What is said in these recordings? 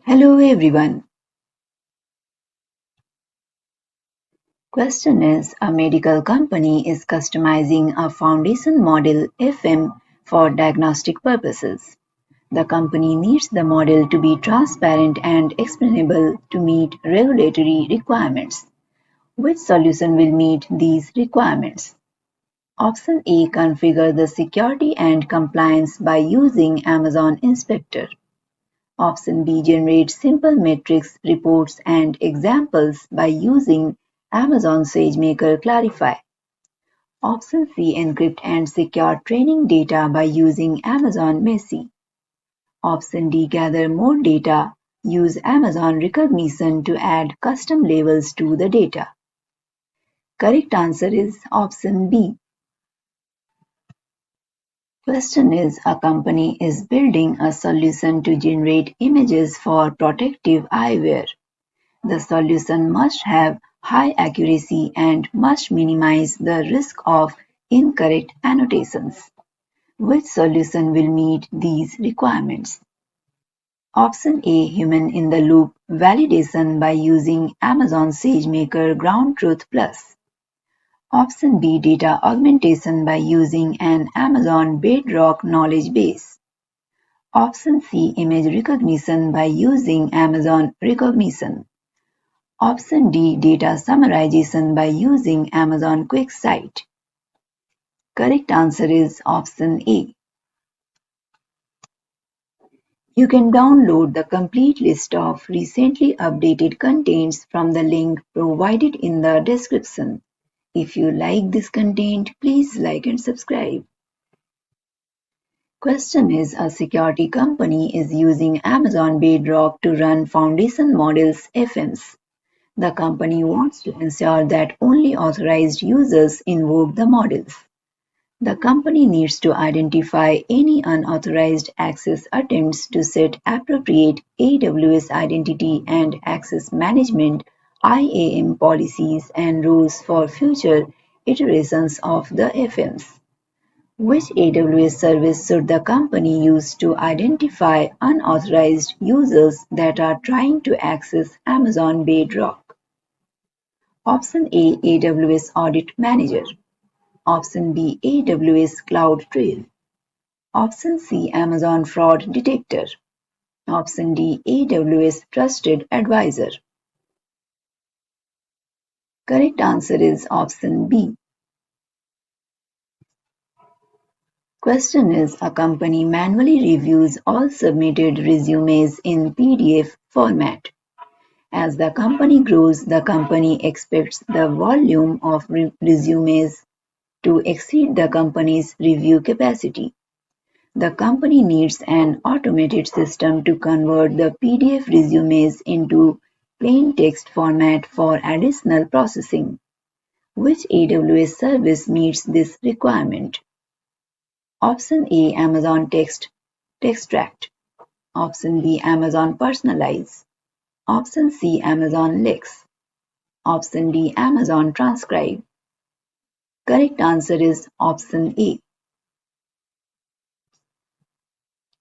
Hello everyone. Question is, a medical company is customizing a foundation model FM for diagnostic purposes. The company needs the model to be transparent and explainable to meet regulatory requirements. Which solution will meet these requirements? Option A, configure the security and compliance by using Amazon Inspector. Option B, generate simple metrics, reports, and examples by using Amazon SageMaker Clarify. Option C, encrypt and secure training data by using Amazon Messi. Option D, gather more data, use Amazon Recognition to add custom labels to the data. Correct answer is option B. Question is, a company is building a solution to generate images for protective eyewear. The solution must have high accuracy and must minimize the risk of incorrect annotations. Which solution will meet these requirements? Option A, human-in-the-loop validation by using Amazon SageMaker Ground Truth Plus. Option B, data augmentation by using an Amazon Bedrock knowledge base. Option C, image recognition by using Amazon Recognition. Option D, data summarization by using Amazon QuickSight. Correct answer is option A. You can download the complete list of recently updated contents from the link provided in the description. If you like this content, please like and subscribe. Question is, a security company is using Amazon Bedrock to run foundation models FMs. The company wants to ensure that only authorized users invoke the models. The company needs to identify any unauthorized access attempts to set appropriate AWS identity and access management IAM policies and rules for future iterations of the FMs. Which AWS service should the company use to identify unauthorized users that are trying to access Amazon Bedrock? Option A, AWS Audit Manager. Option B, AWS CloudTrail. Option C, Amazon Fraud Detector. Option D, AWS Trusted Advisor. Correct answer is option B. Question is, a company manually reviews all submitted resumes in PDF format. As the company grows, the company expects the volume of resumes to exceed the company's review capacity. The company needs an automated system to convert the PDF resumes into plain text format for additional processing. Which AWS service meets this requirement? Option A, Amazon Textract. Option B, Amazon Personalize. Option C, Amazon Lex. Option D, Amazon Transcribe. Correct answer is option A.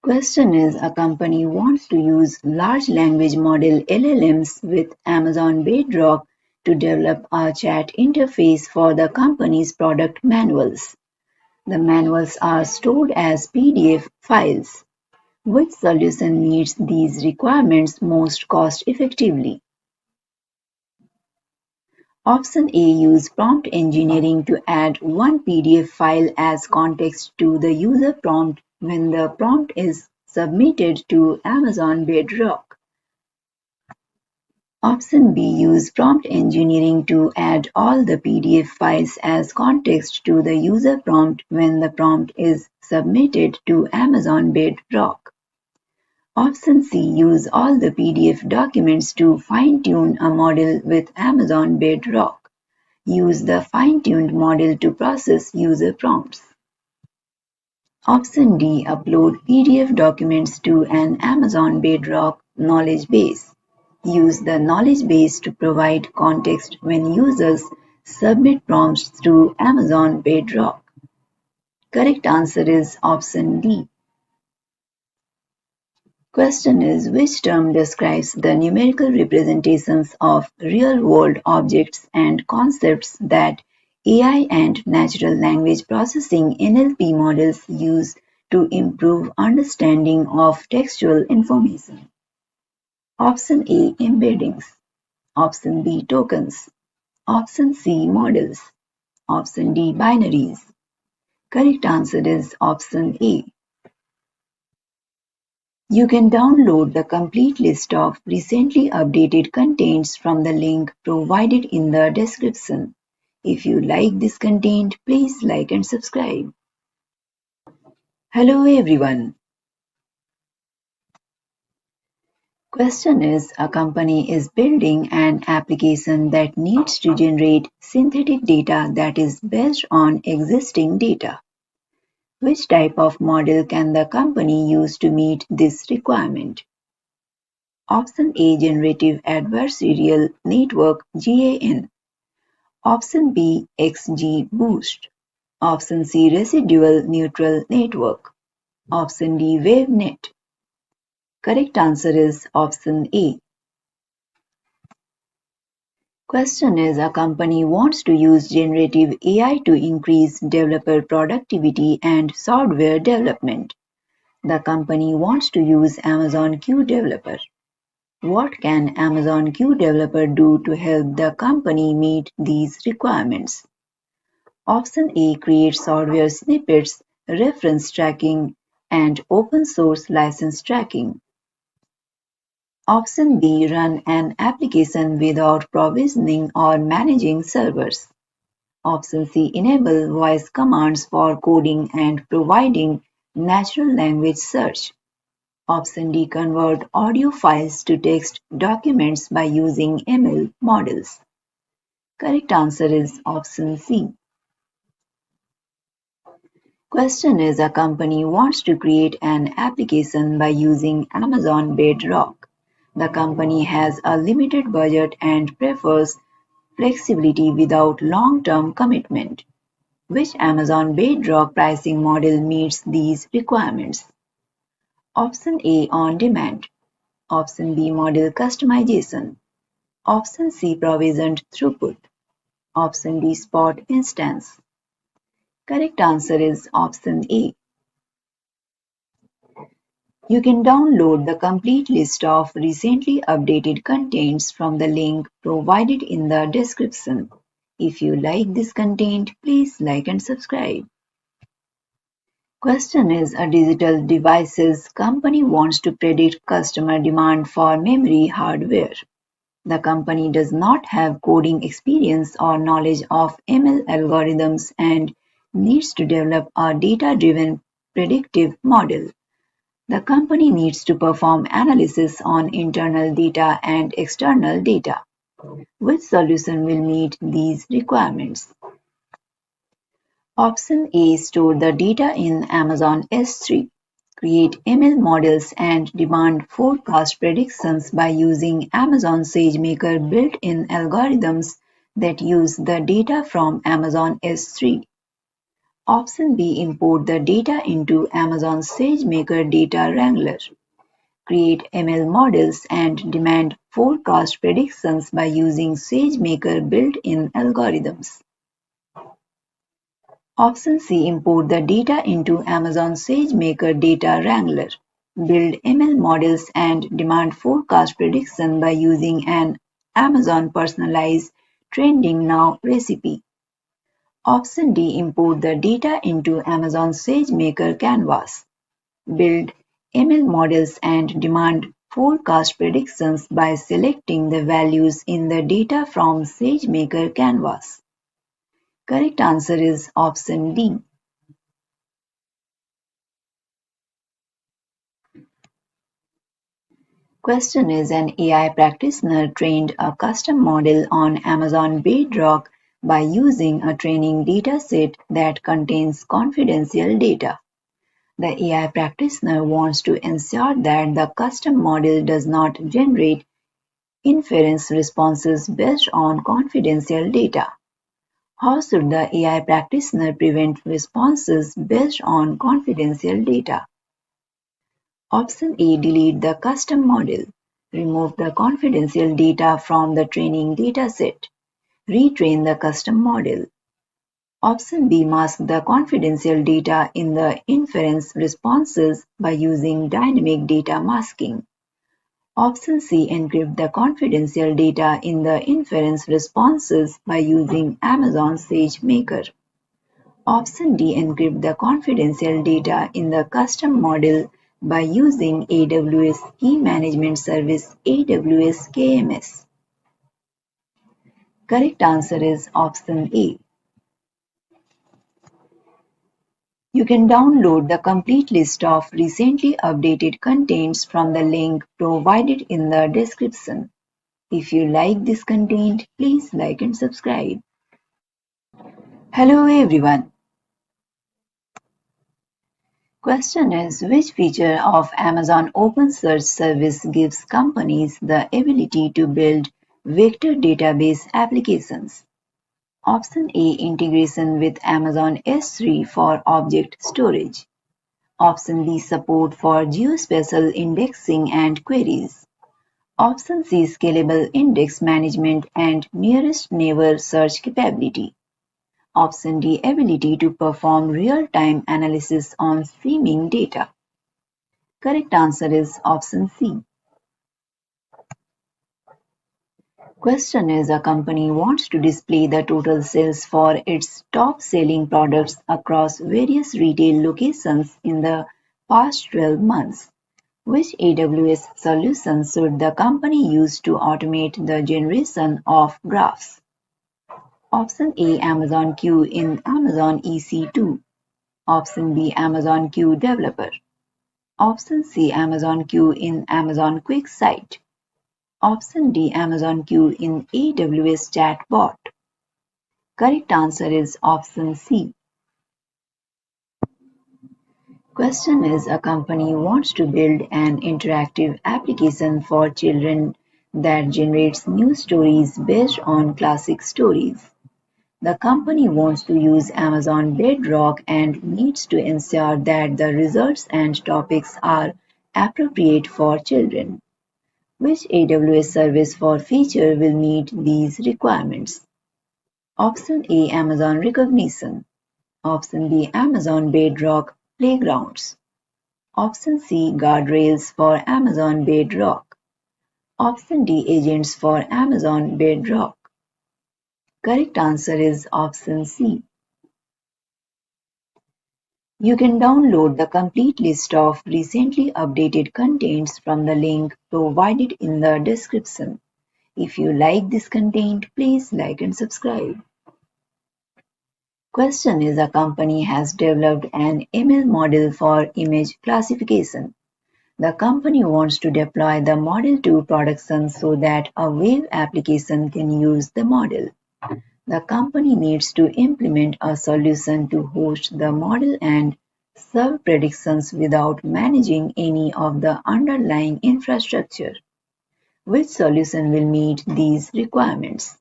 Question is, a company wants to use large language model LLMs with Amazon Bedrock to develop a chat interface for the company's product manuals. The manuals are stored as PDF files. Which solution meets these requirements most cost effectively? Option A, use prompt engineering to add one PDF file as context to the user prompt when the prompt is submitted to Amazon Bedrock. Option B, use prompt engineering to add all the PDF files as context to the user prompt when the prompt is submitted to Amazon Bedrock. Option C, use all the PDF documents to fine-tune a model with Amazon Bedrock. Use the fine-tuned model to process user prompts. Option D, upload PDF documents to an Amazon Bedrock knowledge base. Use the knowledge base to provide context when users submit prompts through Amazon Bedrock. Correct answer is option D. Question is, which term describes the numerical representations of real-world objects and concepts that AI and natural language processing (NLP) models use to improve understanding of textual information? Option A, embeddings. Option B, tokens. Option C, models. Option D, binaries. Correct answer is option A. You can download the complete list of recently updated contents from the link provided in the description. If you like this content, please like and subscribe. Hello everyone. Question is, a company is building an application that needs to generate synthetic data that is based on existing data. Which type of model can the company use to meet this requirement? Option A, Generative Adversarial Network (GAN). Option B, XGBoost. Option C, Residual Neutral Network. Option D, WaveNet. Correct answer is option A. Question is, a company wants to use generative AI to increase developer productivity and software development. The company wants to use Amazon Q Developer. What can Amazon Q Developer do to help the company meet these requirements? Option A, create software snippets, reference tracking, and open source license tracking. Option B, run an application without provisioning or managing servers. Option C, enable voice commands for coding and providing natural language search. Option D, convert audio files to text documents by using ML models. Correct answer is option C. Question is, a company wants to create an application by using Amazon Bedrock. The company has a limited budget and prefers flexibility without long-term commitment. Which Amazon Bedrock pricing model meets these requirements? Option A, on demand. Option B, model customization. Option C, provisioned throughput. Option D, spot instance. Correct answer is option A. You can download the complete list of recently updated contents from the link provided in the description. If you like this content, please like and subscribe. Question is, a digital devices company wants to predict customer demand for memory hardware. The company does not have coding experience or knowledge of ML algorithms and needs to develop a data-driven predictive model. The company needs to perform analysis on internal data and external data. Which solution will meet these requirements? Option A, store the data in Amazon S3. Create ML models and demand forecast predictions by using Amazon SageMaker built-in algorithms that use the data from Amazon S3. Option B, import the data into Amazon SageMaker Data Wrangler. Create ML models and demand forecast predictions by using SageMaker built-in algorithms. Option C, import the data into Amazon SageMaker Data Wrangler. Build ML models and demand forecast prediction by using an Amazon personalized trending now recipe. Option D, import the data into Amazon SageMaker Canvas. Build ML models and demand forecast predictions by selecting the values in the data from SageMaker Canvas. Correct answer is option D. Question is, an AI practitioner trained a custom model on Amazon Bedrock by using a training dataset that contains confidential data. The AI practitioner wants to ensure that the custom model does not generate inference responses based on confidential data. How should the AI practitioner prevent responses based on confidential data? Option A. Delete the custom model. Remove the confidential data from the training dataset. Retrain the custom model. Option B. Mask the confidential data in the inference responses by using dynamic data masking. Option C. Encrypt the confidential data in the inference responses by using Amazon SageMaker. Option D. Encrypt the confidential data in the custom model by using AWS Key Management Service AWS KMS. Correct answer is option A. You can download the complete list of recently updated contents from the link provided in the description. If you like this content, please like and subscribe. Hello everyone. Question is, which feature of Amazon Open Search Service gives companies the ability to build vector database applications? Option A. Integration with Amazon S3 for object storage. Option B. Support for geospatial indexing and queries. Option C. Scalable index management and nearest neighbor search capability. Option D. Ability to perform real-time analysis on streaming data. Correct answer is option C. Question is, a company wants to display the total sales for its top-selling products across various retail locations in the past 12 months. Which AWS solution should the company use to automate the generation of graphs? Option A. Amazon Q in Amazon EC2. Option B. Amazon Q Developer. Option C. Amazon Q in Amazon QuickSight. Option D. Amazon Q in AWS Chatbot. Correct answer is option C. Question is, a company wants to build an interactive application for children that generates new stories based on classic stories. The company wants to use Amazon Bedrock and needs to ensure that the results and topics are appropriate for children. Which AWS service for feature will meet these requirements? Option A. Amazon Recognition. Option B. Amazon Bedrock Playgrounds. Option C. Guardrails for Amazon Bedrock. Option D. Agents for Amazon Bedrock. Correct answer is option C. You can download the complete list of recently updated contents from the link provided in the description. If you like this content, please like and subscribe. Question is, a company has developed an ML model for image classification. The company wants to deploy the model to production so that a web application can use the model. The company needs to implement a solution to host the model and serve predictions without managing any of the underlying infrastructure. Which solution will meet these requirements?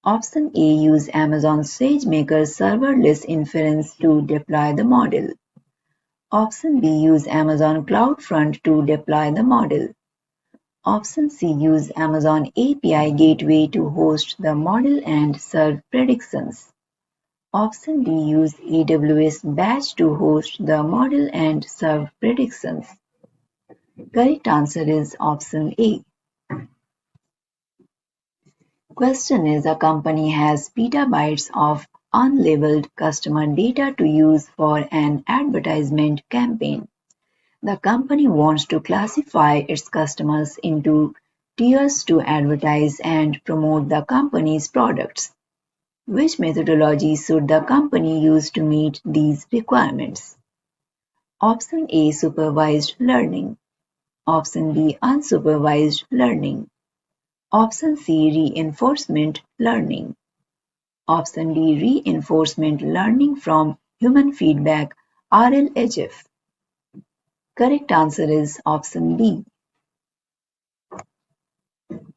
Option A. Use Amazon SageMaker serverless inference to deploy the model. Option B. Use Amazon CloudFront to deploy the model. Option C. Use Amazon API Gateway to host the model and serve predictions. Option D. Use AWS Batch to host the model and serve predictions. Correct answer is option A. Question is, a company has petabytes of unlabeled customer data to use for an advertisement campaign. The company wants to classify its customers into tiers to advertise and promote the company's products. Which methodology should the company use to meet these requirements? Option A. Supervised learning. Option B. Unsupervised learning. Option C. Reinforcement learning. Option D. Reinforcement learning from human feedback RLHF. Correct answer is option D.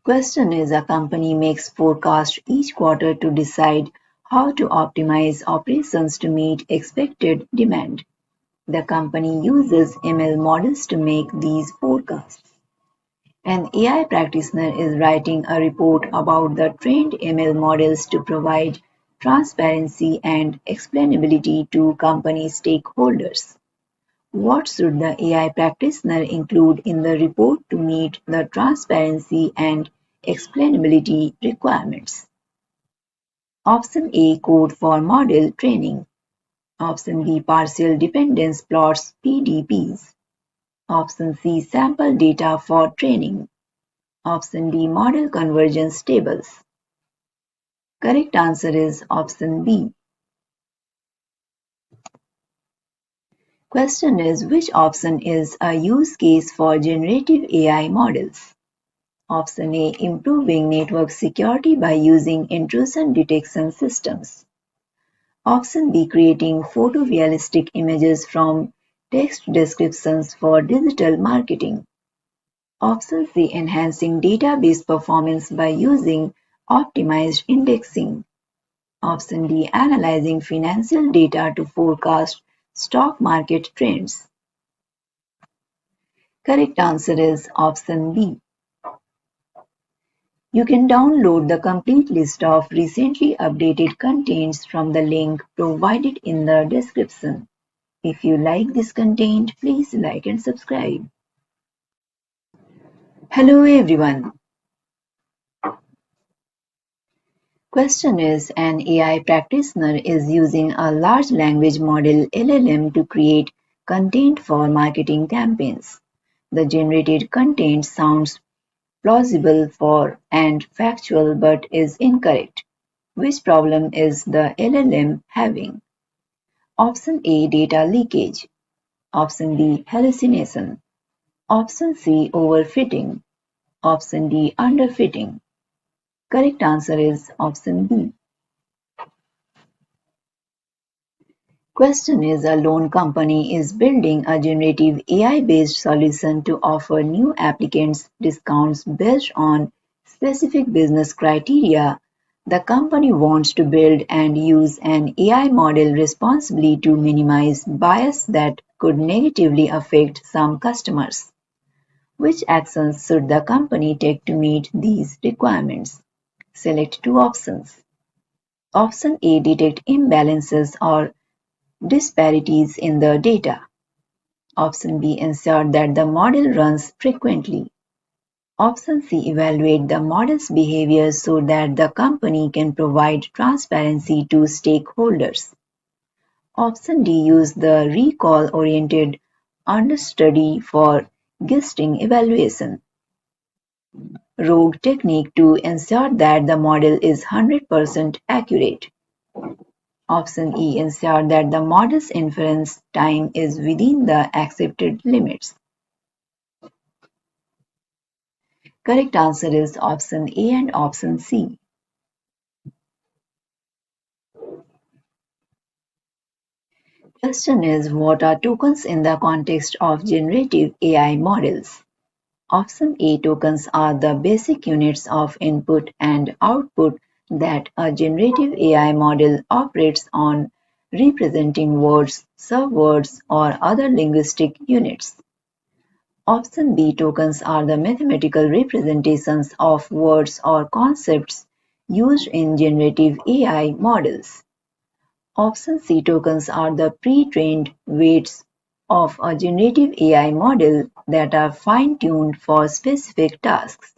Question is, a company makes forecast each quarter to decide how to optimize operations to meet expected demand. The company uses ML models to make these forecasts. An AI practitioner is writing a report about the trained ML models to provide transparency and explainability to company stakeholders. What should the AI practitioner include in the report to meet the transparency and explainability requirements? Option A, code for model training. Option B, partial dependence plots PDPs. Option C, sample data for training. Option D, model convergence tables. Correct answer is option B. Question is, which option is a use case for generative AI models? Option A, improving network security by using intrusion detection systems. Option B, creating photorealistic images from text descriptions for digital marketing. Option C, enhancing database performance by using optimized indexing. Option D, analyzing financial data to forecast stock market trends. Correct answer is option B. You can download the complete list of recently updated contents from the link provided in the description. If you like this content, please like and subscribe. Hello everyone. Question is, an AI practitioner is using a large language model LLM to create content for marketing campaigns. The generated content sounds plausible for and factual but is incorrect. Which problem is the LLM having? Option A, data leakage. Option B, hallucination. Option C, overfitting. Option D, underfitting. Correct answer is option B. Question is, a loan company is building a generative AI-based solution to offer new applicants discounts based on specific business criteria. The company wants to build and use an AI model responsibly to minimize bias that could negatively affect some customers. Which actions should the company take to meet these requirements? Select two options. Option A, detect imbalances or disparities in the data. Option B, ensure that the model runs frequently. Option C, evaluate the model's behavior so that the company can provide transparency to stakeholders. Option D, use the recall-oriented understudy for guessing evaluation. Rogue technique to ensure that the model is 100% accurate. Option E, ensure that the model's inference time is within the accepted limits. Correct answer is option A and option C. Question is, what are tokens in the context of generative AI models? Option A, tokens are the basic units of input and output that a generative AI model operates on, representing words, subwords, or other linguistic units. Option B, tokens are the mathematical representations of words or concepts used in generative AI models. Option C, tokens are the pre-trained weights of a generative AI model that are fine-tuned for specific tasks.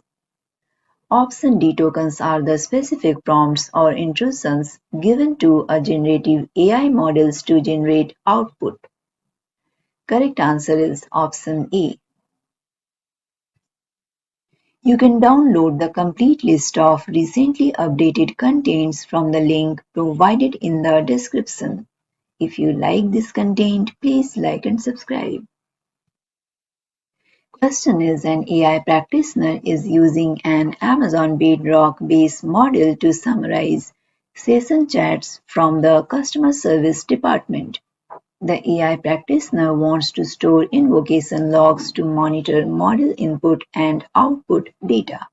Option D, tokens are the specific prompts or intrusions given to a generative AI models to generate output. Correct answer is option A. You can download the complete list of recently updated contents from the link provided in the description. If you like this content, please like and subscribe. Question is, an AI practitioner is using an Amazon Bedrock-based model to summarize session chats from the customer service department. The AI practitioner wants to store invocation logs to monitor model input and output data.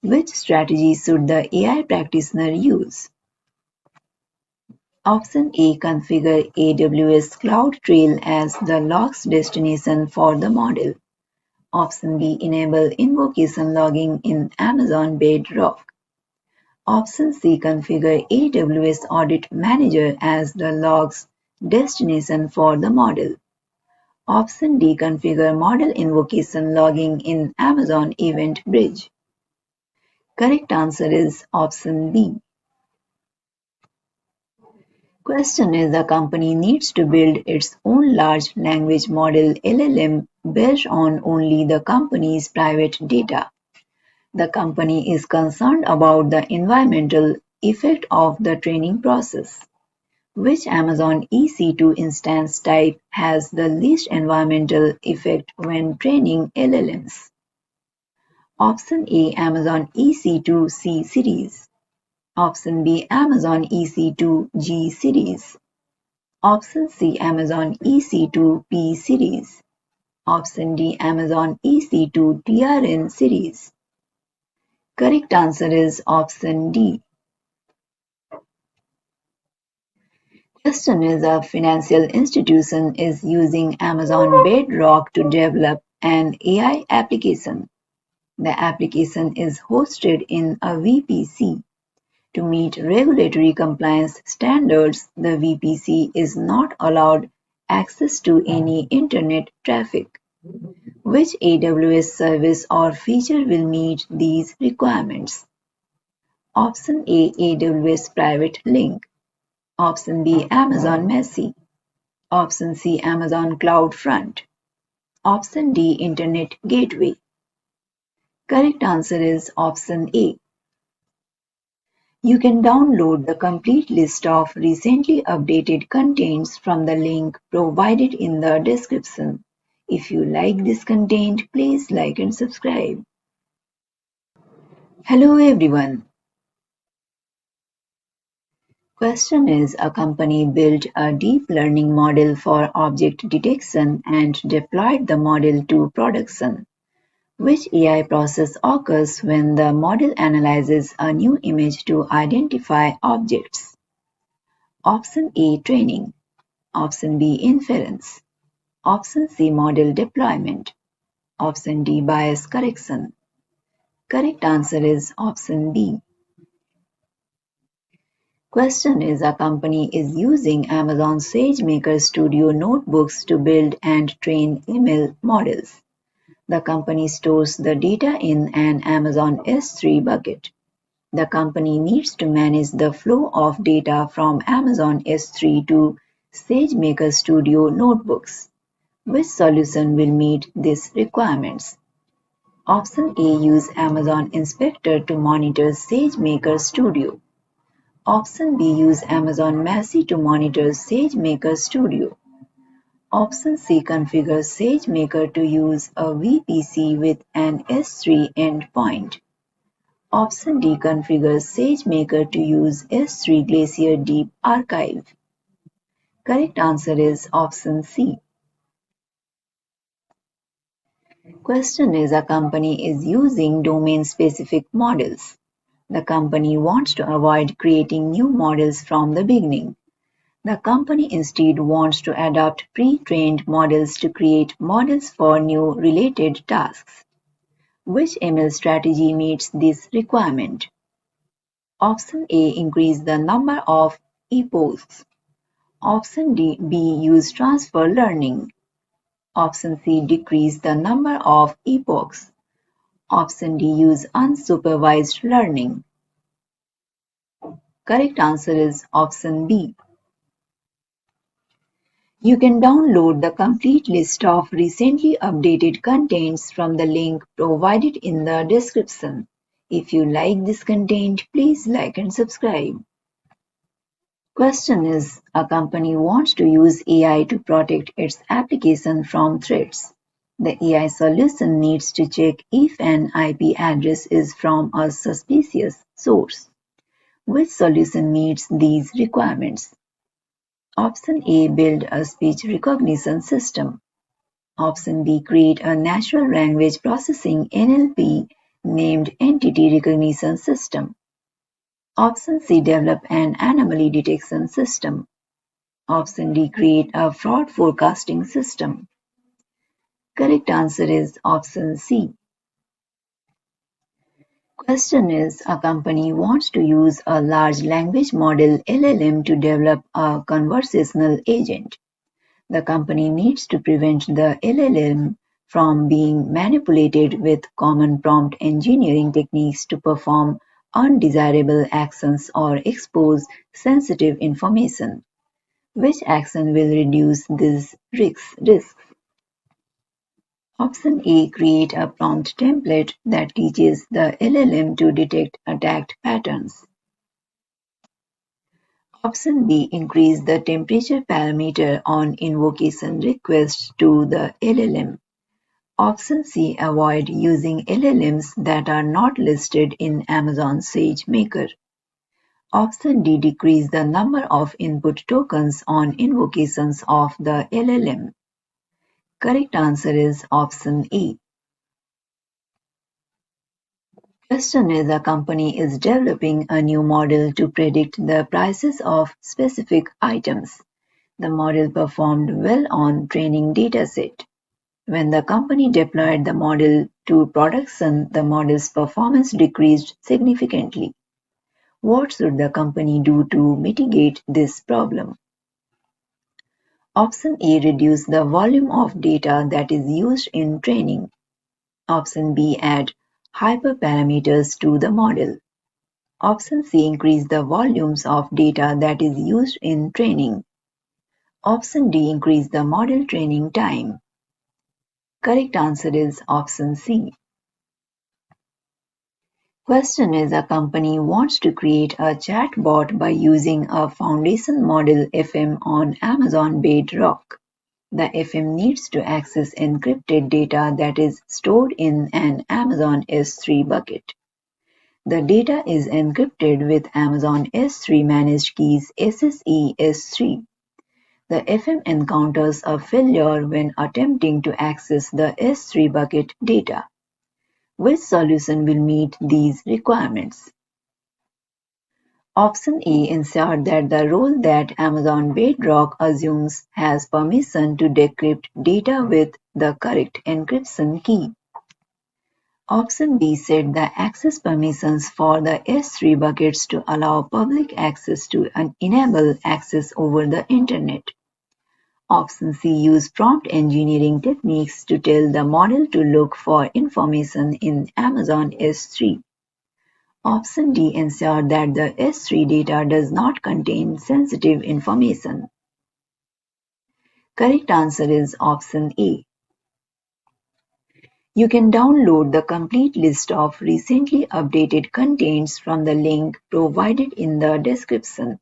Which strategy should the AI practitioner use? Option A. Configure AWS CloudTrail as the logs destination for the model. Option B. Enable invocation logging in Amazon Bedrock. Option C. Configure AWS Audit Manager as the logs destination for the model. Option D. Configure model invocation logging in Amazon Event Bridge. Correct answer is option B. Question is the company needs to build its own large language model LLM based on only the company's private data. The company is concerned about the environmental effect of the training process. Which Amazon EC2 instance type has the least environmental effect when training LLMs? Option A. Amazon EC2 C series. Option B. Amazon EC2 G series. Option C. Amazon EC2 P series. Option D. Amazon EC2 TRN series. Correct answer is option D. Question is a financial institution is using Amazon Bedrock to develop an AI application. The application is hosted in a VPC. To meet regulatory compliance standards, the VPC is not allowed access to any internet traffic. Which AWS service or feature will meet these requirements? Option A. AWS Private Link. Option B. Amazon Messi. Option C. Amazon CloudFront. Option D. Internet Gateway. Correct answer is option A. You can download the complete list of recently updated contents from the link provided in the description. If you like this content, please like and subscribe. Hello everyone. Question is a company built a deep learning model for object detection and deployed the model to production. Which AI process occurs when the model analyzes a new image to identify objects? Option A. Training. Option B. Inference. Option C. Model deployment. Option D. Bias correction. Correct answer is option B. Question is a company is using Amazon SageMaker Studio notebooks to build and train ML models. The company stores the data in an Amazon S3 bucket. The company needs to manage the flow of data from Amazon S3 to SageMaker Studio notebooks. Which solution will meet these requirements? Option A. Use Amazon Inspector to monitor SageMaker Studio. Option B. Use Amazon Messi to monitor SageMaker Studio. Option C. Configure SageMaker to use a VPC with an S3 endpoint. Option D. Configure SageMaker to use S3 Glacier Deep Archive. Correct answer is option C. Question is a company is using domain-specific models. The company wants to avoid creating new models from the beginning. The company instead wants to adopt pre-trained models to create models for new related tasks. Which ML strategy meets this requirement? Option A. Increase the number of epochs. Option B. Use transfer learning. Option C. Decrease the number of epochs. Option D. Use unsupervised learning. Correct answer is option B. You can download the complete list of recently updated contents from the link provided in the description. If you like this content, please like and subscribe. Question is, a company wants to use AI to protect its application from threats. The AI solution needs to check if an IP address is from a suspicious source. Which solution meets these requirements? Option A. Build a speech recognition system. Option B. Create a natural language processing NLP named Entity Recognition System. Option C. Develop an anomaly detection system. Option D. Create a fraud forecasting system. Correct answer is option C. Question is, a company wants to use a large language model LLM to develop a conversational agent. The company needs to prevent the LLM from being manipulated with common prompt engineering techniques to perform undesirable actions or expose sensitive information. Which action will reduce these risks? Option A. Create a prompt template that teaches the LLM to detect attack patterns. Option B. Increase the temperature parameter on invocation requests to the LLM. Option C. Avoid using LLMs that are not listed in Amazon SageMaker. Option D. Decrease the number of input tokens on invocations of the LLM. Correct answer is option A. Question is, a company is developing a new model to predict the prices of specific items. The model performed well on training dataset. When the company deployed the model to production, the model's performance decreased significantly. What should the company do to mitigate this problem? Option A. Reduce the volume of data that is used in training. Option B. Add hyperparameters to the model. Option C. Increase the volumes of data that is used in training. Option D. Increase the model training time. Correct answer is option C. Question is, a company wants to create a chatbot by using a foundation model FM on Amazon Bedrock. The FM needs to access encrypted data that is stored in an Amazon S3 bucket. The data is encrypted with Amazon S3 managed keys SSE S3. The FM encounters a failure when attempting to access the S3 bucket data. Which solution will meet these requirements? Option A. Ensure that the role that Amazon Bedrock assumes has permission to decrypt data with the correct encryption key. Option B. Set the access permissions for the S3 buckets to allow public access to enable access over the Internet. Option C. Use prompt engineering techniques to tell the model to look for information in Amazon S3. Option D. Ensure that the S3 data does not contain sensitive information. Correct answer is option A. You can download the complete list of recently updated contents from the link provided in the description.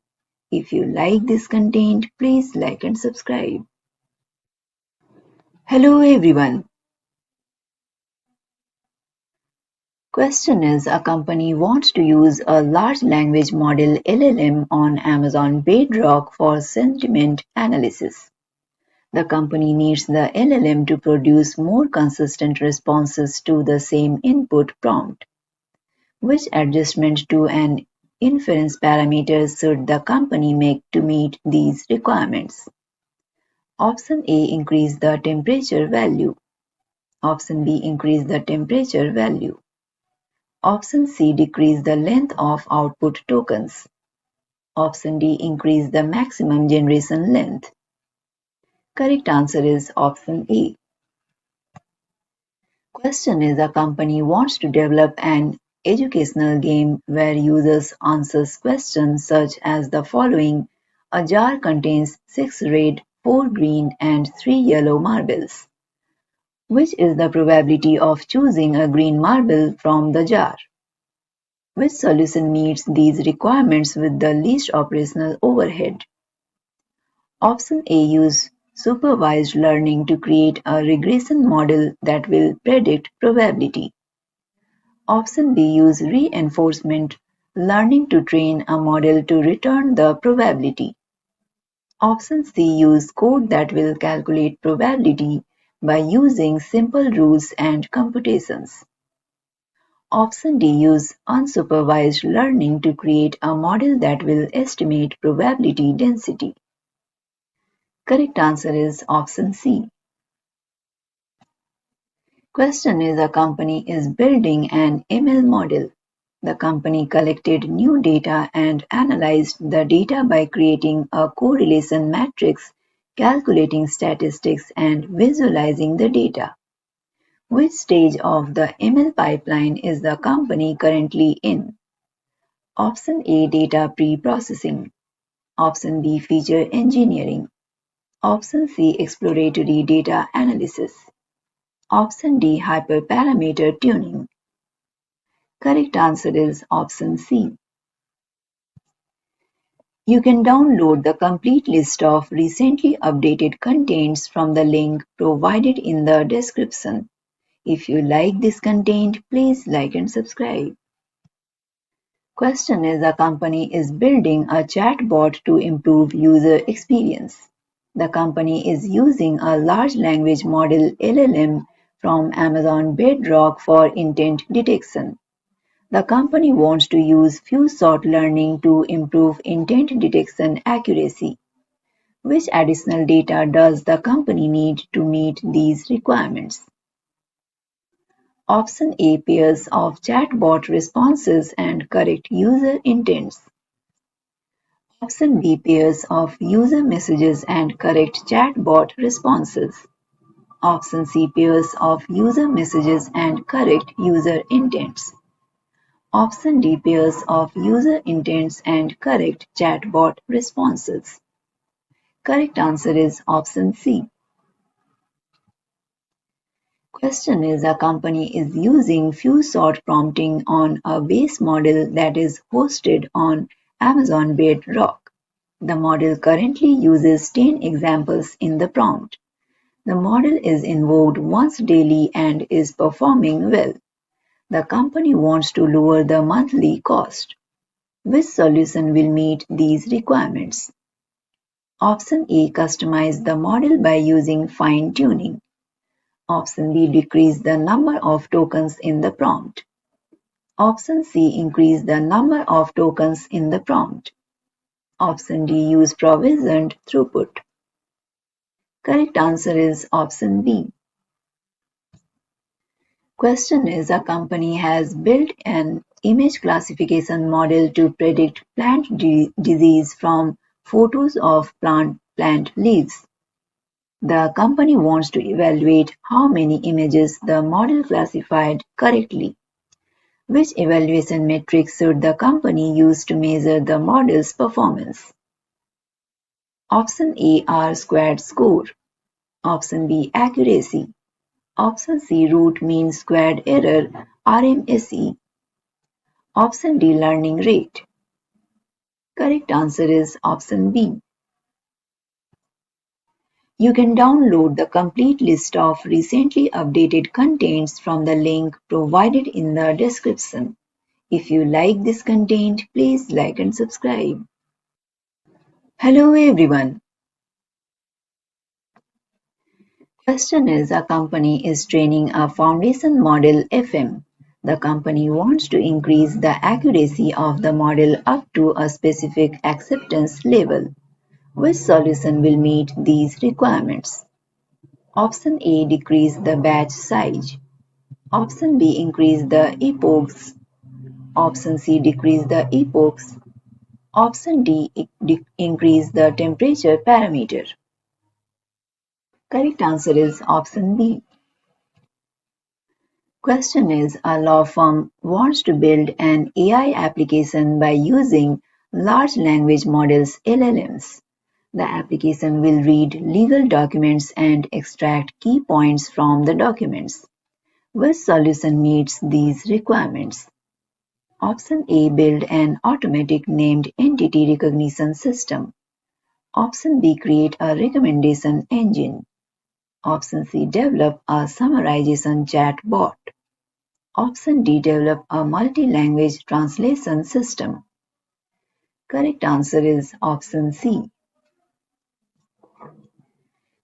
If you like this content, please like and subscribe. Hello everyone. Question is, a company wants to use a large language model LLM on Amazon Bedrock for sentiment analysis. The company needs the LLM to produce more consistent responses to the same input prompt. Which adjustment to an inference parameter should the company make to meet these requirements? Option A. Increase the temperature value. Option B. Increase the temperature value. Option C. Decrease the length of output tokens. Option D. Increase the maximum generation length. Correct answer is option A. Question is, a company wants to develop an educational game where users answers questions such as the following: a jar contains 6 red, 4 green and 3 yellow marbles. Which is the probability of choosing a green marble from the jar? Which solution meets these requirements with the least operational overhead? Option A. Use supervised learning to create a regression model that will predict probability. Option B. Use reinforcement learning to train a model to return the probability. Option C. Use code that will calculate probability by using simple rules and computations. Option D. Use unsupervised learning to create a model that will estimate probability density. Correct answer is option C. Question is, a company is building an ML model. The company collected new data and analyzed the data by creating a correlation matrix, calculating statistics, and visualizing the data. Which stage of the ML pipeline is the company currently in? Option A. Data pre-processing. Option B. Feature engineering. Option C. Exploratory data analysis. Option D. Hyperparameter tuning. Correct answer is option C. You can download the complete list of recently updated contents from the link provided in the description. If you like this content, please like and subscribe. Question is, a company is building a chatbot to improve user experience. The company is using a large language model LLM from Amazon Bedrock for intent detection. The company wants to use few-shot learning to improve intent detection accuracy. Which additional data does the company need to meet these requirements? Option A. Pairs of chatbot responses and correct user intents. Option B. Pairs of user messages and correct chatbot responses. Option C. Pairs of user messages and correct user intents. Option D. Pairs of user intents and correct chatbot responses. Correct answer is option C. Question is, a company is using few-shot prompting on a base model that is hosted on Amazon Bedrock. The model currently uses 10 examples in the prompt. The model is invoked once daily and is performing well. The company wants to lower the monthly cost. Which solution will meet these requirements? Option A. Customize the model by using fine-tuning. Option B. Decrease the number of tokens in the prompt. Option C. Increase the number of tokens in the prompt. Option D. Use provisioned throughput. Correct answer is option B. Question is, a company has built an image classification model to predict plant disease from photos of plant leaves. The company wants to evaluate how many images the model classified correctly. Which evaluation metrics should the company use to measure the model's performance? Option A. R-squared score. Option B. Accuracy. Option C. Root mean squared error (RMSE). Option D. Learning rate. Correct answer is option B. You can download the complete list of recently updated contents from the link provided in the description. If you like this content, please like and subscribe. Hello everyone. Question is, a company is training a foundation model FM. The company wants to increase the accuracy of the model up to a specific acceptance level. Which solution will meet these requirements? Option A. Decrease the batch size. Option B. Increase the epochs. Option C. Decrease the epochs. Option D. Increase the temperature parameter. Correct answer is option B. Question is, a law firm wants to build an AI application by using large language models LLMs. The application will read legal documents and extract key points from the documents. Which solution meets these requirements? Option A. Build an automatic named entity recognition system. Option B. Create a recommendation engine. Option C. Develop a summarization chatbot. Option D. Develop a multi-language translation system. Correct answer is option C.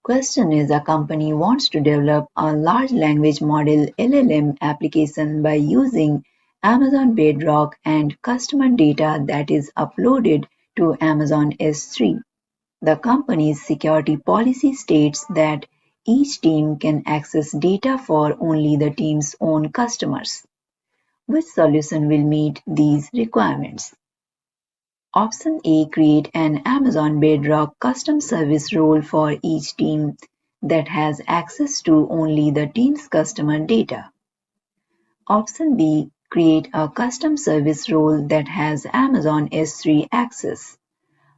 Question is, a company wants to develop a large language model LLM application by using Amazon Bedrock, and customer data that is uploaded to Amazon S3. The company's security policy states that each team can access data for only the team's own customers. Which solution will meet these requirements? Option A, create an Amazon Bedrock custom service role for each team that has access to only the team's customer data. Option B, create a custom service role that has Amazon S3 access.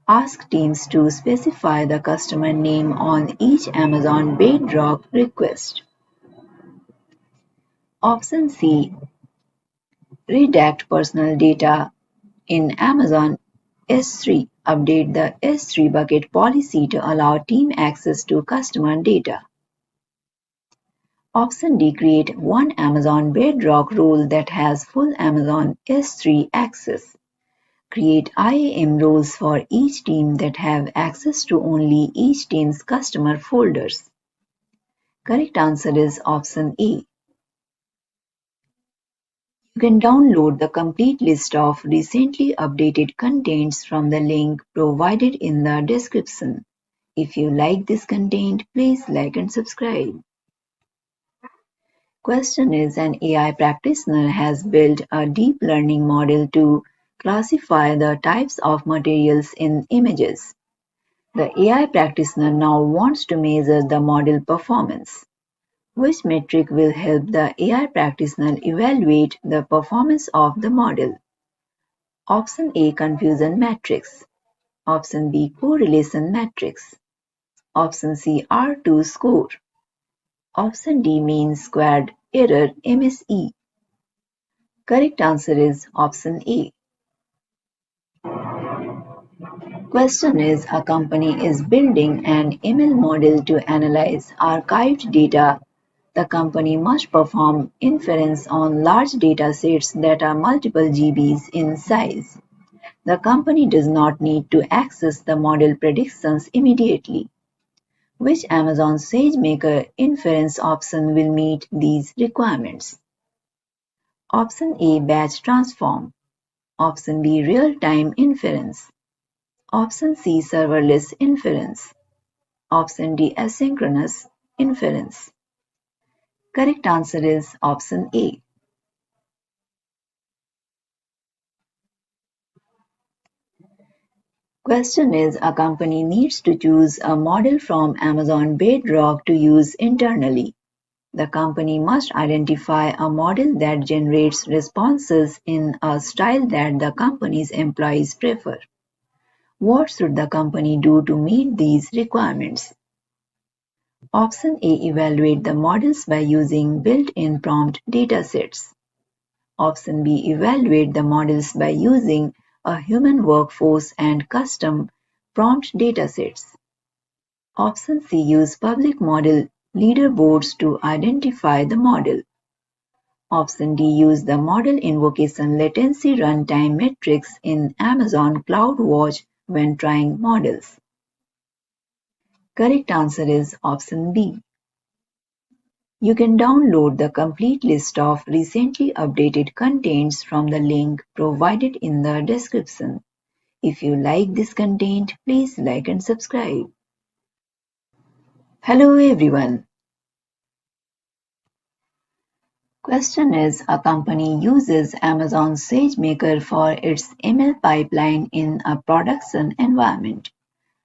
Ask teams to specify the customer name on each Amazon Bedrock request. Option C, redact personal data in Amazon S3. Update the S3 bucket policy to allow team access to customer data. Option D, create one Amazon Bedrock role that has full Amazon S3 access. Create IAM roles for each team that have access to only each team's customer folders. Correct answer is option A. You can download the complete list of recently updated contents from the link provided in the description. If you like this content, please like and subscribe. Question is, an AI practitioner has built a deep learning model to classify the types of materials in images. The AI practitioner now wants to measure the model performance. Which metric will help the AI practitioner evaluate the performance of the model? Option A, confusion matrix. Option B, correlation matrix. Option C, R2 score. Option D, mean squared error MSE. Correct answer is option A. Question is, a company is building an ML model to analyze archived data. The company must perform inference on large data sets that are multiple GBs in size. The company does not need to access the model predictions immediately. Which Amazon SageMaker inference option will meet these requirements? Option A, batch transform. Option B, real-time inference. Option C, serverless inference. Option D, asynchronous inference. Correct answer is option A. Question is, a company needs to choose a model from Amazon Bedrock to use internally. The company must identify a model that generates responses in a style that the company's employees prefer. What should the company do to meet these requirements? Option A, evaluate the models by using built-in prompt datasets. Option B, evaluate the models by using a human workforce and custom prompt datasets. Option C, use public model leaderboards to identify the model. Option D, use the model invocation latency runtime metrics in Amazon CloudWatch when trying models. Correct answer is option B. You can download the complete list of recently updated contents from the link provided in the description. If you like this content, please like and subscribe. Hello everyone. Question is, a company uses Amazon SageMaker for its ML pipeline in a production environment.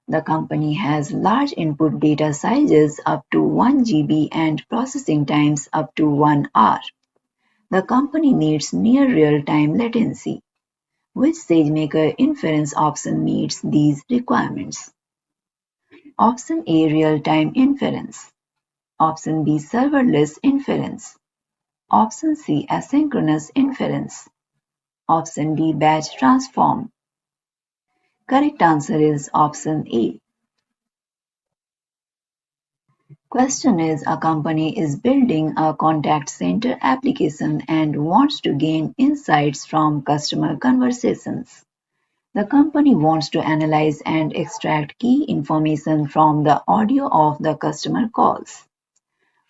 The company has large input data sizes up to 1 GB and processing times up to 1 hour. The company needs near real-time latency. Which SageMaker inference option meets these requirements? Option A, real-time inference. Option B, serverless inference. Option C, asynchronous inference. Option D, batch transform. Correct answer is option A. Question is, a company is building a contact center application and wants to gain insights from customer conversations. The company wants to analyze and extract key information from the audio of the customer calls.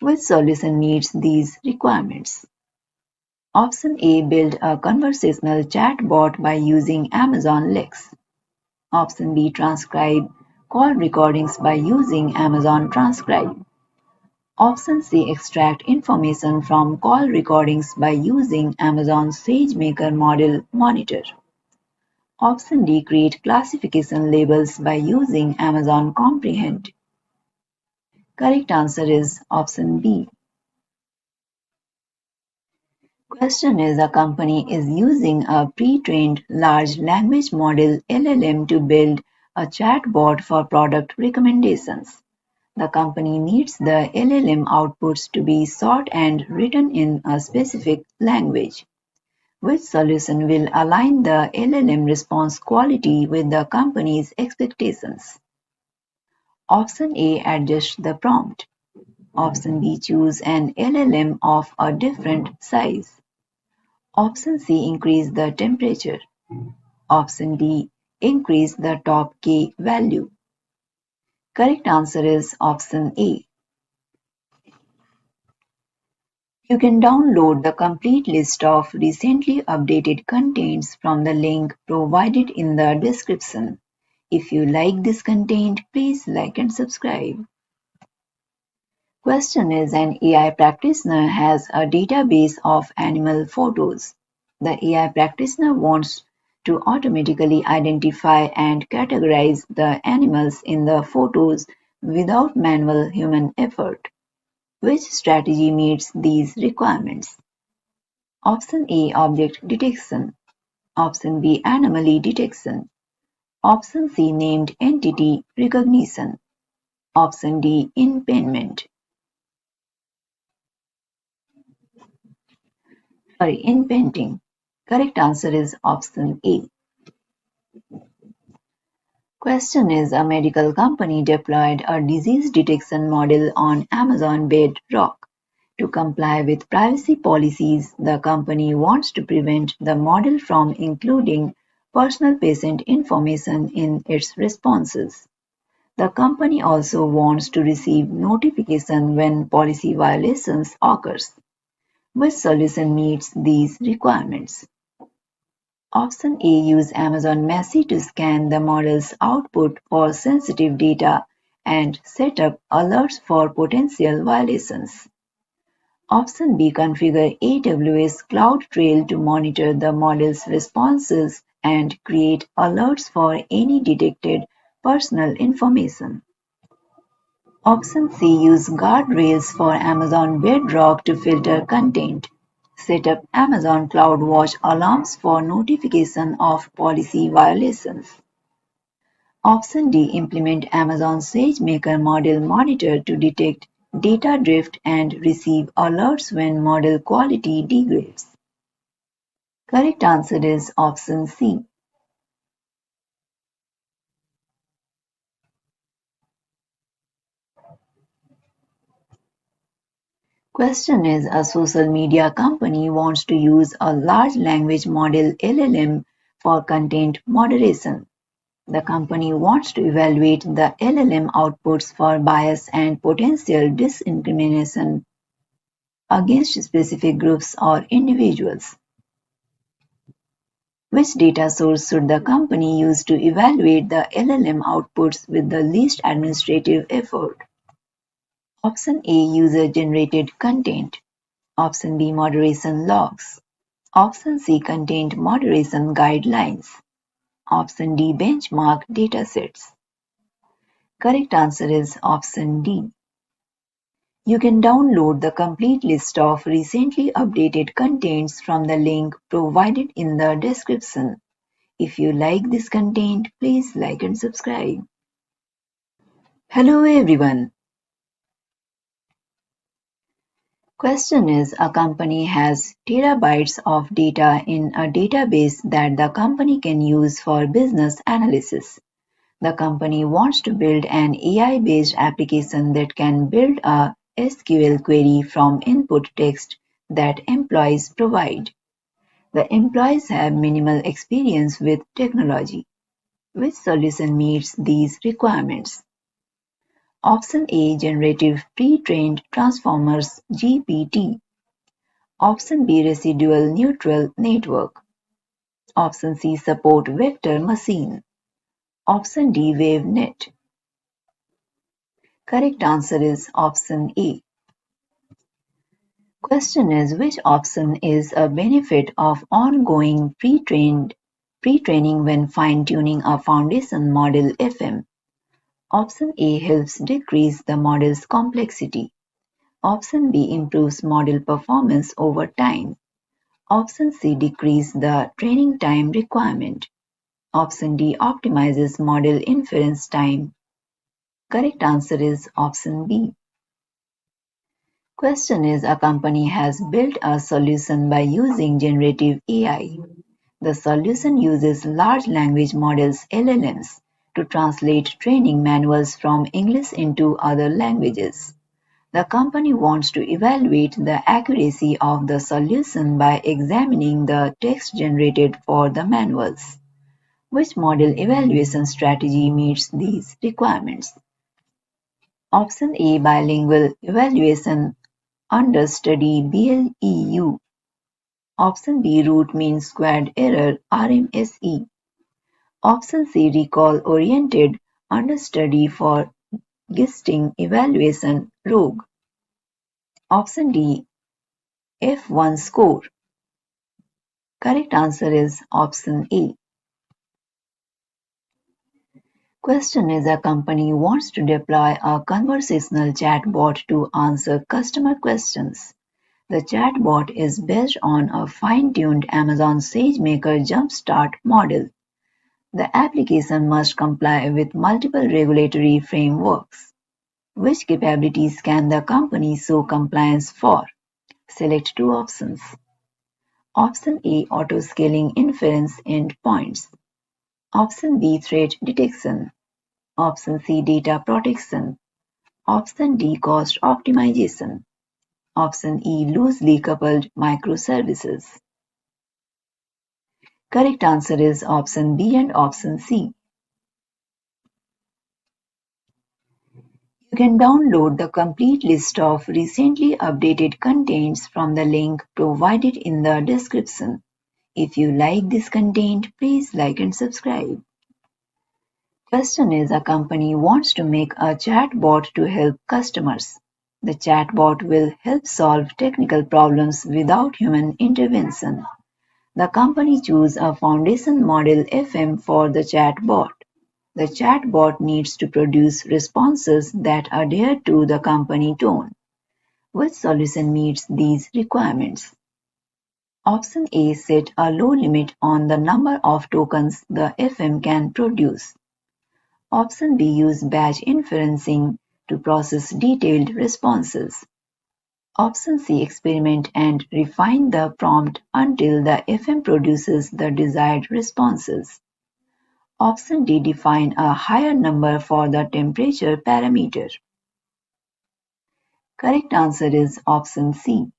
Which solution meets these requirements? Option A, build a conversational chatbot by using Amazon Lex. Option B, transcribe call recordings by using Amazon Transcribe. Option C, extract information from call recordings by using Amazon SageMaker Model Monitor. Option D, create classification labels by using Amazon Comprehend. Correct answer is option B. Question is, a company is using a pre-trained large language model LLM to build a chatbot for product recommendations. The company needs the LLM outputs to be sought and written in a specific language. Which solution will align the LLM response quality with the company's expectations? Option A, adjust the prompt. Option B, choose an LLM of a different size. Option C, increase the temperature. Option D, increase the top K value. Correct answer is option A. You can download the complete list of recently updated contents from the link provided in the description. If you like this content, please like and subscribe. Question is, an AI practitioner has a database of animal photos. The AI practitioner wants to automatically identify and categorize the animals in the photos without manual human effort. Which strategy meets these requirements? Option A, object detection. Option B, anomaly detection. Option C, named entity recognition. Option D, inpainment. Inpainting. Correct answer is option A. Question is, a medical company deployed a disease detection model on Amazon Bedrock. To comply with privacy policies, the company wants to prevent the model from including personal patient information in its responses. The company also wants to receive notification when policy violations occurs. Which solution meets these requirements? Option A, use Amazon Messi to scan the model's output for sensitive data and set up alerts for potential violations. Option B, configure AWS CloudTrail to monitor the model's responses and create alerts for any detected personal information. Option C, use guardrails for Amazon Bedrock to filter content. Set up Amazon CloudWatch alarms for notification of policy violations. Option D, implement Amazon SageMaker Model Monitor to detect data drift and receive alerts when model quality degrades. Correct answer is option C. Question is, a social media company wants to use a large language model LLM for content moderation. The company wants to evaluate the LLM outputs for bias and potential discrimination against specific groups or individuals. Which data source should the company use to evaluate the LLM outputs with the least administrative effort? Option A, user-generated content. Option B, moderation logs. Option C, content moderation guidelines. Option D, benchmark datasets. Correct answer is option D. You can download the complete list of recently updated contents from the link provided in the description. If you like this content, please like and subscribe. Hello everyone. Question is, a company has terabytes of data in a database that the company can use for business analysis. The company wants to build an AI-based application that can build a SQL query from input text that employees provide. The employees have minimal experience with technology. Which solution meets these requirements? Option A, generative pre-trained transformers GPT. Option B, residual neutral network. Option C, support vector machine. Option D, WaveNet. Correct answer is option A. Question is, which option is a benefit of ongoing pre-training when fine-tuning a foundation model FM? Option A helps decrease the model's complexity. Option B improves model performance over time. Option C decreases the training time requirement. Option D optimizes model inference time. Correct answer is option B. Question is, a company has built a solution by using generative AI. The solution uses large language models (LLMs) to translate training manuals from English into other languages. The company wants to evaluate the accuracy of the solution by examining the text generated for the manuals. Which model evaluation strategy meets these requirements? Option A, bilingual evaluation understudy (BLEU). Option B, root mean squared error (RMSE). Option C, recall-oriented understudy for gisting evaluation (ROGUE). Option D, F1 score. Correct answer is option A. Question is, a company wants to deploy a conversational chatbot to answer customer questions. The chatbot is based on a fine-tuned Amazon SageMaker Jumpstart model. The application must comply with multiple regulatory frameworks. Which capabilities can the company show compliance for? Select two options. Option A, auto-scaling inference endpoints. Option B, threat detection. Option C, data protection. Option D, cost optimization. Option E, loosely coupled microservices. Correct answer is option B and option C. You can download the complete list of recently updated contents from the link provided in the description. If you like this content, please like and subscribe. Question is, a company wants to make a chatbot to help customers. The chatbot will help solve technical problems without human intervention. The company chooses a foundation model FM for the chatbot. The chatbot needs to produce responses that adhere to the company tone. Which solution meets these requirements? Option A, set a low limit on the number of tokens the FM can produce. Option B, use batch inferencing to process detailed responses. Option C, experiment and refine the prompt until the FM produces the desired responses. Option D, define a higher number for the temperature parameter. Correct answer is option C.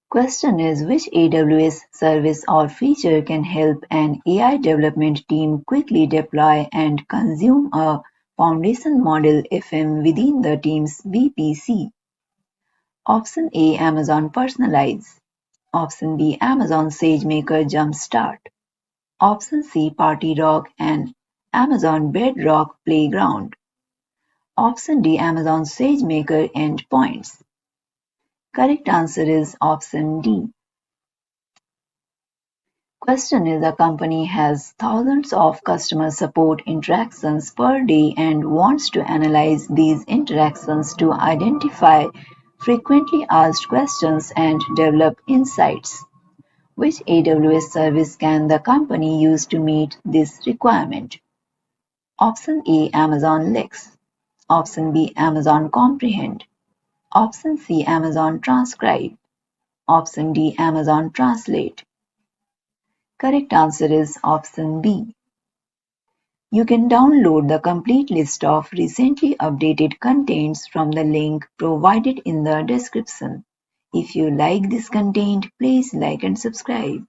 Question is, which AWS service or feature can help an AI development team quickly deploy and consume a foundation model FM within the team's VPC? Option A, Amazon Personalize. Option B, Amazon SageMaker Jumpstart. Option C, Party Rock and Amazon Bedrock Playground. Option D, Amazon SageMaker Endpoints. Correct answer is option D. Question is, a company has thousands of customer support interactions per day and wants to analyze these interactions to identify frequently asked questions and develop insights. Which AWS service can the company use to meet this requirement? Option A, Amazon Lex. Option B, Amazon Comprehend. Option C, Amazon Transcribe. Option D, Amazon Translate. Correct answer is option B. You can download the complete list of recently updated contents from the link provided in the description. If you like this content, please like and subscribe.